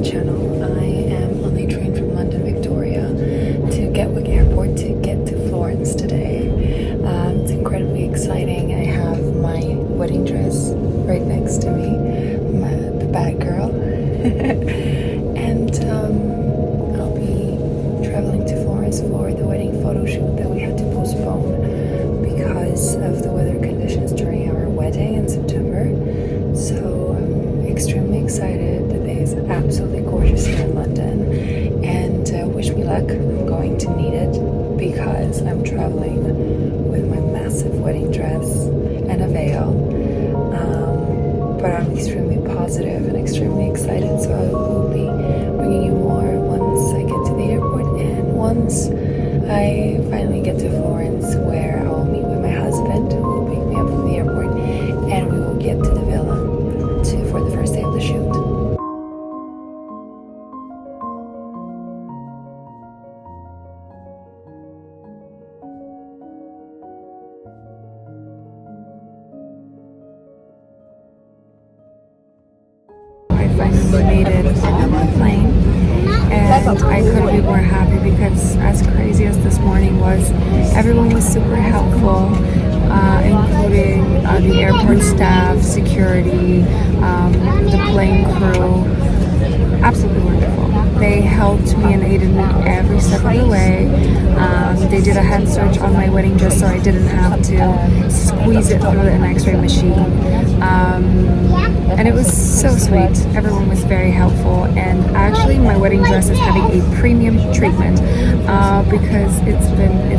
my channel. I am on the train from London Victoria to Gatwick Airport to get to Florence today. It's incredibly exciting. I have my wedding dress right next to me, the bad girl. And I'll be traveling to Florence for the wedding photo shoot that we had to postpone because of the weather conditions during our wedding in September. So I'm extremely excited. The day is absolutely gorgeous here in London, and wish me luck. I'm going to need it because I'm traveling with my massive wedding dress and a veil. But I'm extremely positive and extremely excited, so I will be bringing you more once I get to the airport and once I finally get to Florence, where I will meet with my husband, who will pick me up from the airport, and we will get to the villa for the first day of the shoot. I finally made it on the plane, and I couldn't be more happy because as crazy as this morning was, everyone was super helpful, including the airport staff, security, the plane crew. Absolutely wonderful. They helped me and aided me every step of the way. They did a hand search on my wedding dress so I didn't have to squeeze it through an x-ray machine. And it was so sweet. Everyone was very helpful, and actually my wedding dress is having a premium treatment because it's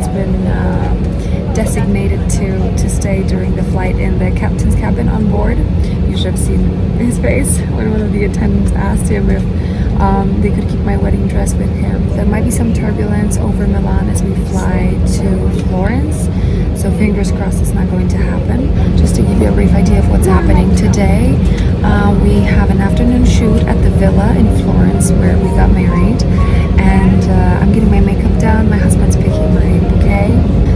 been designated to stay during the flight in the captain's cabin on board. You should have seen his face when one of the attendants asked him if they could keep my wedding dress with him. There might be some turbulence over Milan as we fly to Florence, so fingers crossed it's not going to happen. Just to give you a brief idea of what's happening today, we have an afternoon shoot at the Villa in Florence where we got married, and I'm getting my makeup done. My husband's picking my bouquet.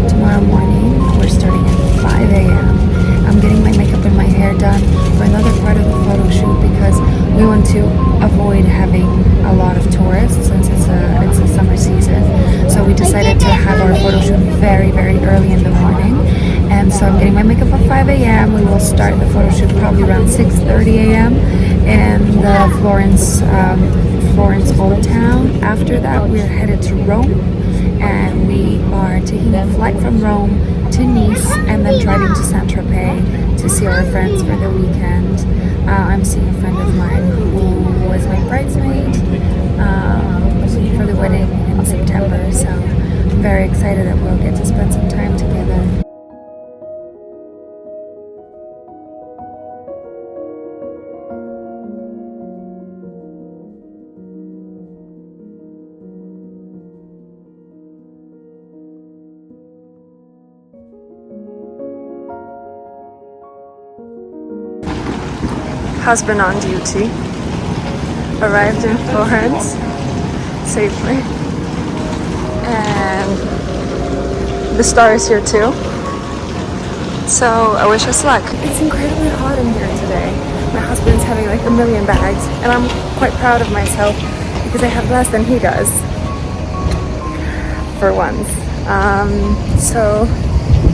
Tomorrow morning we're starting at 5 a.m. I'm getting my makeup and my hair done for another part of the photo shoot because we want to avoid having a lot of tourists since it's a summer season. So we decided to have our photo shoot very, very early in the morning. And so I'm getting my makeup at 5 a.m. We will start the photo shoot probably around 6:30 a.m. in the Florence Old Town. After that, we're headed to Rome, and we are taking a flight from Rome to Nice and then driving to Saint-Tropez to see our friends for the weekend. I'm seeing a friend of mine who was my bridesmaid for the wedding in September, so I'm very excited that we'll get to spend some time together. Husband on duty arrived in Florence safely, and the star is here too, so I wish us luck. It's incredibly hot in here today. My husband's having like a million bags, and I'm quite proud of myself because I have less than he does for once. So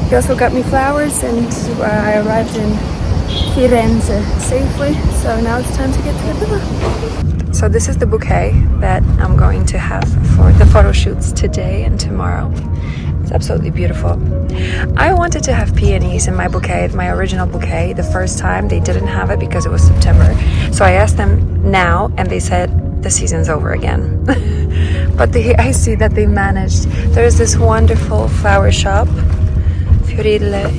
he also got me flowers, and I arrived in Firenze safely, so now it's time to get to the villa. So this is the bouquet that I'm going to have for the photo shoots today and tomorrow. It's absolutely beautiful. I wanted to have peonies in my bouquet, my original bouquet. The first time they didn't have it because it was September, so I asked them now and they said the season's over again. But I see that they managed. There's this wonderful flower shop, Fiorille,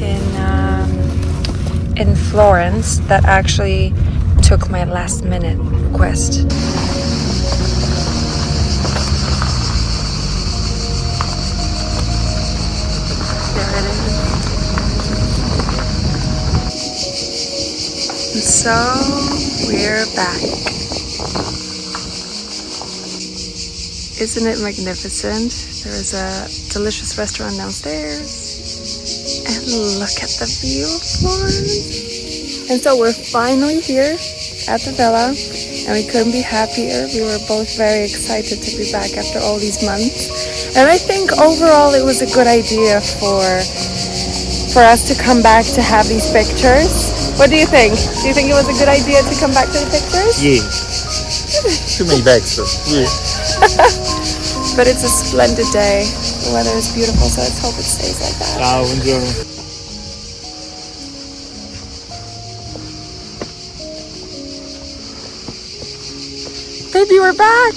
in Florence, that actually took my last minute request. There it is. So we're back. Isn't it magnificent? There is a delicious restaurant downstairs. And look at the view of Florence. And so we're finally here at the villa, and we couldn't be happier. We were both very excited to be back after all these months. And I think overall it was a good idea for us to come back to have these pictures. What do you think? Do you think it was a good idea to come back to the pictures? Yeah. Too many bags, though. Yeah. But it's a splendid day. The weather is beautiful, so let's hope it stays like that. Ciao, buongiorno. Baby, we're back!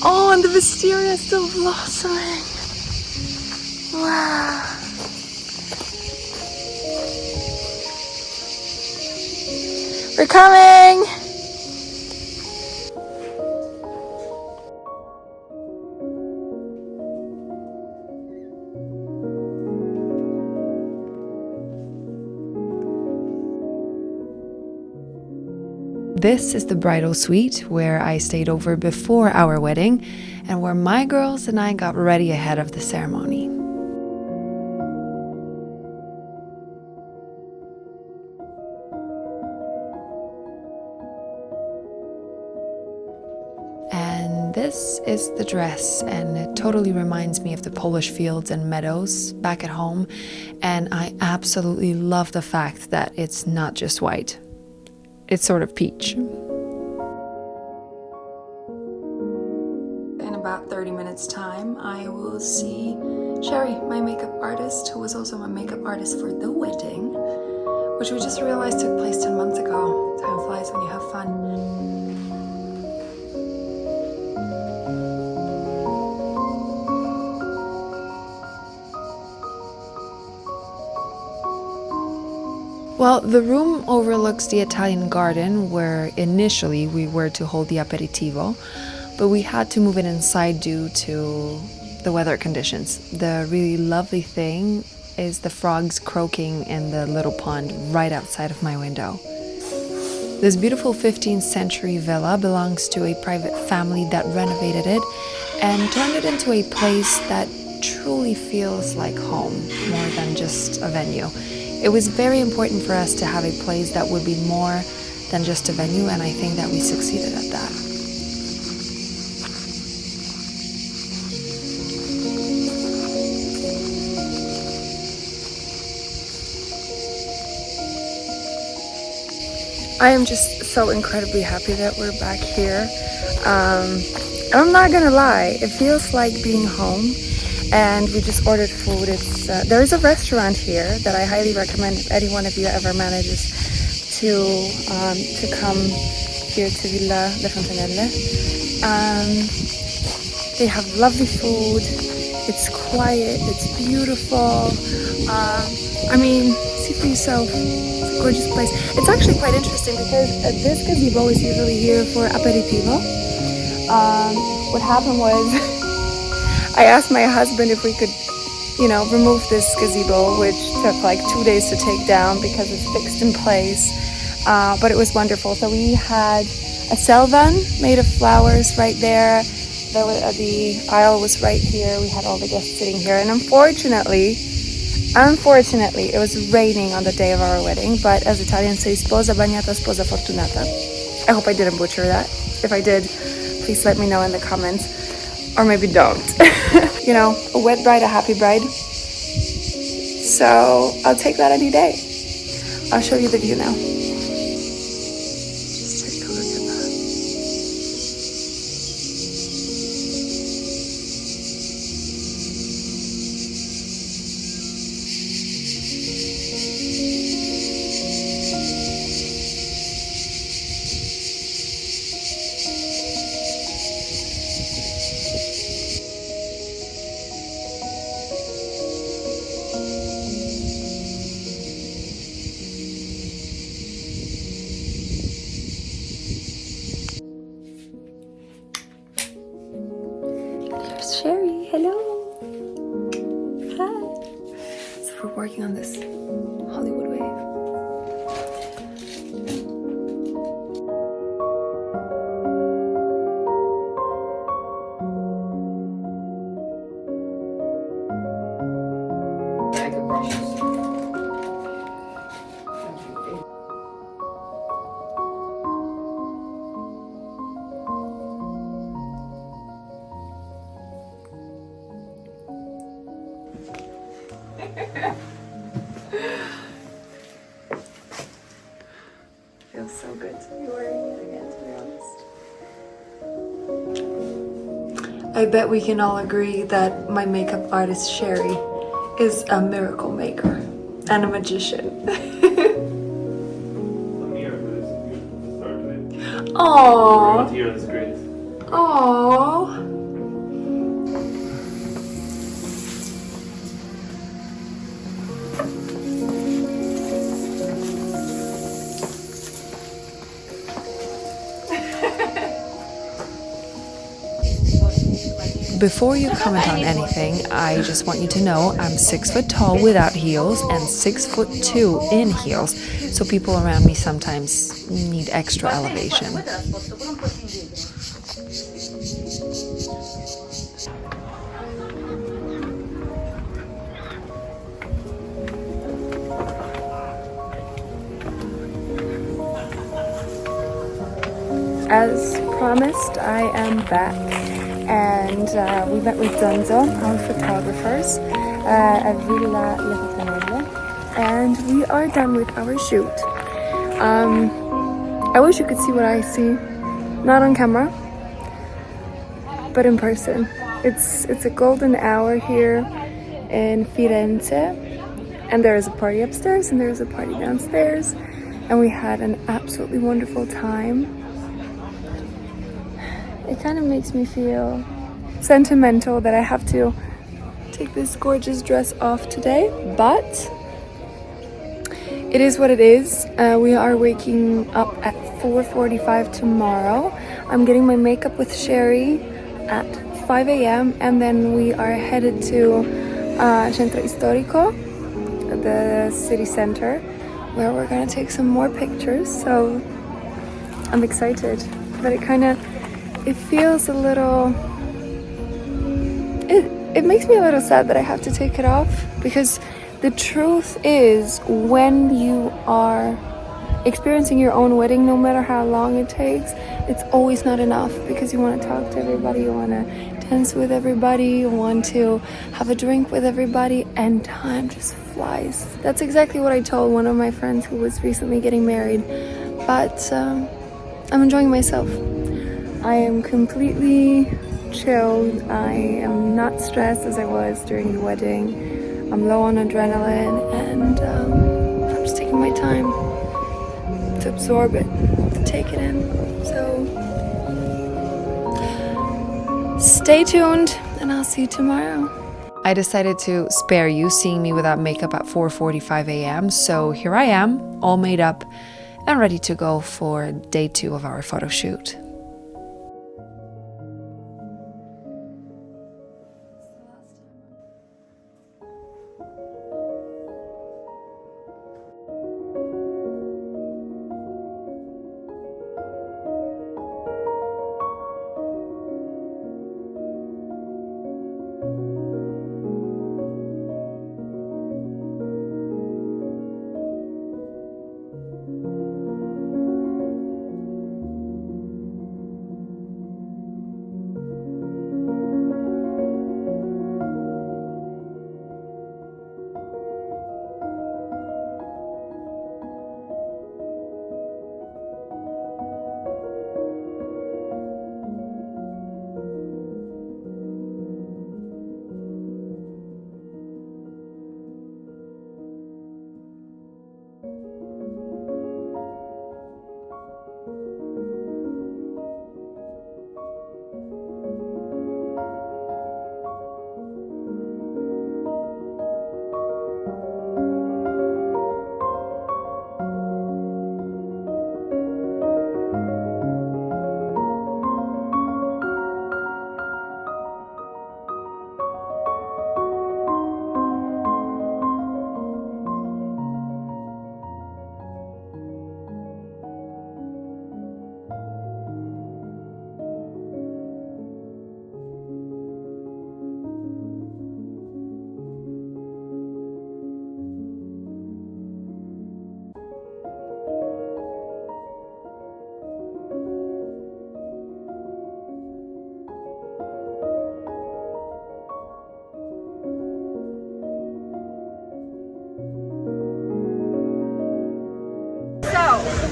Oh, and the wisteria is still blossoming. Wow. We're coming! This is the bridal suite where I stayed over before our wedding and where my girls and I got ready ahead of the ceremony. And this is the dress, and it totally reminds me of the Polish fields and meadows back at home, and I absolutely love the fact that it's not just white. It's sort of peach. In about 30 minutes time, I will see Cherie, my makeup artist, who was also my makeup artist for the wedding, which we just realized took place 10 months ago. Time flies when you have fun. Well, the room overlooks the Italian garden where initially we were to hold the aperitivo, but we had to move it inside due to the weather conditions. The really lovely thing is the frogs croaking in the little pond right outside of my window. This beautiful 15th century villa belongs to a private family that renovated it and turned it into a place that truly feels like home more than just a venue. It was very important for us to have a place that would be more than just a venue, and I think that we succeeded at that. I am just so incredibly happy that we're back here. I'm not gonna lie, it feels like being home. And we just ordered food. There is a restaurant here that I highly recommend if any one of you ever manages to come here to Villa le Fontanelle. They have lovely food. It's quiet. It's beautiful. I mean, see for yourself. It's a gorgeous place. It's actually quite interesting because this gazebo is usually here for aperitivo. What happened was I asked my husband if we could, remove this gazebo, which took like 2 days to take down because it's fixed in place. But it was wonderful. So we had a selvan made of flowers right there. The aisle was right here. We had all the guests sitting here. And unfortunately, it was raining on the day of our wedding. But as Italians say, sposa bagnata, sposa fortunata. I hope I didn't butcher that. If I did, please let me know in the comments. Or maybe don't. A wet bride, a happy bride. So I'll take that any day. I'll show you the view now. Just take a look at that. Cherie, hello. Hi. So we're working on this Hollywood wave. Feels so good to be wearing it again, to be honest. I bet we can all agree that my makeup artist Cherie is a miracle maker and a magician. Aww. Here is great. Aww. Before you comment on anything, I just want you to know I'm 6 foot tall without heels and 6'2" in heels, so people around me sometimes need extra elevation. As promised, I am back. And we met with Zonzo, our photographers, at Villa le Fontanelle, and we are done with our shoot. I wish you could see what I see, not on camera, but in person. It's a golden hour here in Florence, and there is a party upstairs and there is a party downstairs, and we had an absolutely wonderful time. It kind of makes me feel sentimental that I have to take this gorgeous dress off today, but it is what it is. We are waking up at 4:45 tomorrow. I'm getting my makeup with Cherie at 5 a.m. and then we are headed to Centro Storico, the city center, where we're gonna take some more pictures. So I'm excited, but it feels a little, it makes me a little sad that I have to take it off, because the truth is, when you are experiencing your own wedding, no matter how long it takes, it's always not enough, because you want to talk to everybody, you want to dance with everybody, you want to have a drink with everybody, and time just flies. That's exactly what I told one of my friends who was recently getting married, but I'm enjoying myself. I am completely chilled. I am not stressed as I was during the wedding. I'm low on adrenaline, and I'm just taking my time to absorb it, to take it in. So stay tuned, and I'll see you tomorrow. I decided to spare you seeing me without makeup at 4:45 a.m. So here I am, all made up and ready to go for day 2 of our photo shoot.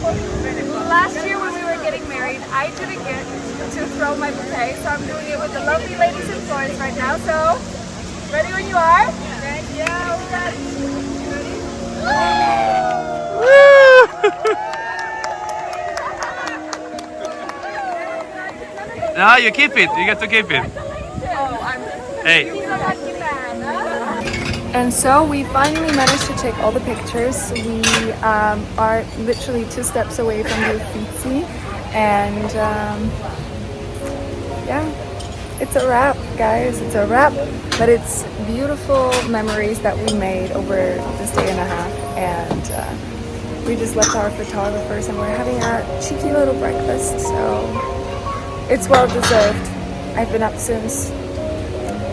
Last year when we were getting married, I didn't get to throw my bouquet, so I'm doing it with the lovely ladies in Florence right now. So, ready when you are? Yeah, we're ready. No, you keep it. You get to keep it. Oh, I'm Hey. He's a lucky man. And so we finally managed to take all the pictures. We are literally 2 steps away from the Uffizi, and yeah, it's a wrap, guys. It's a wrap, but it's beautiful memories that we made over this day and a half, and we just left our photographers and we're having a cheeky little breakfast, so it's well deserved. I've been up since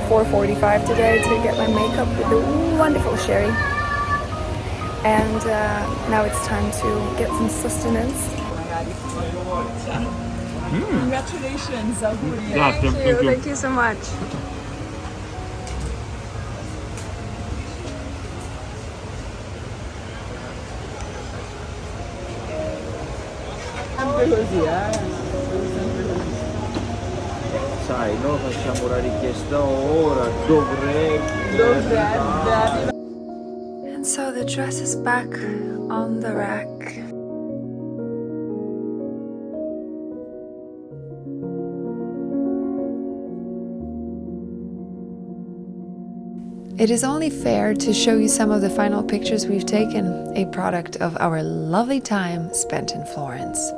4:45 today to get my makeup with the wonderful Cherie, and now it's time to get some sustenance. Congratulations, Auguri. Thank you so much. Sempre così, Sai, noi facciamo la richiesta ora, dovrebbe. And so the dress is back on the rack. It is only fair to show you some of the final pictures we've taken, a product of our lovely time spent in Florence.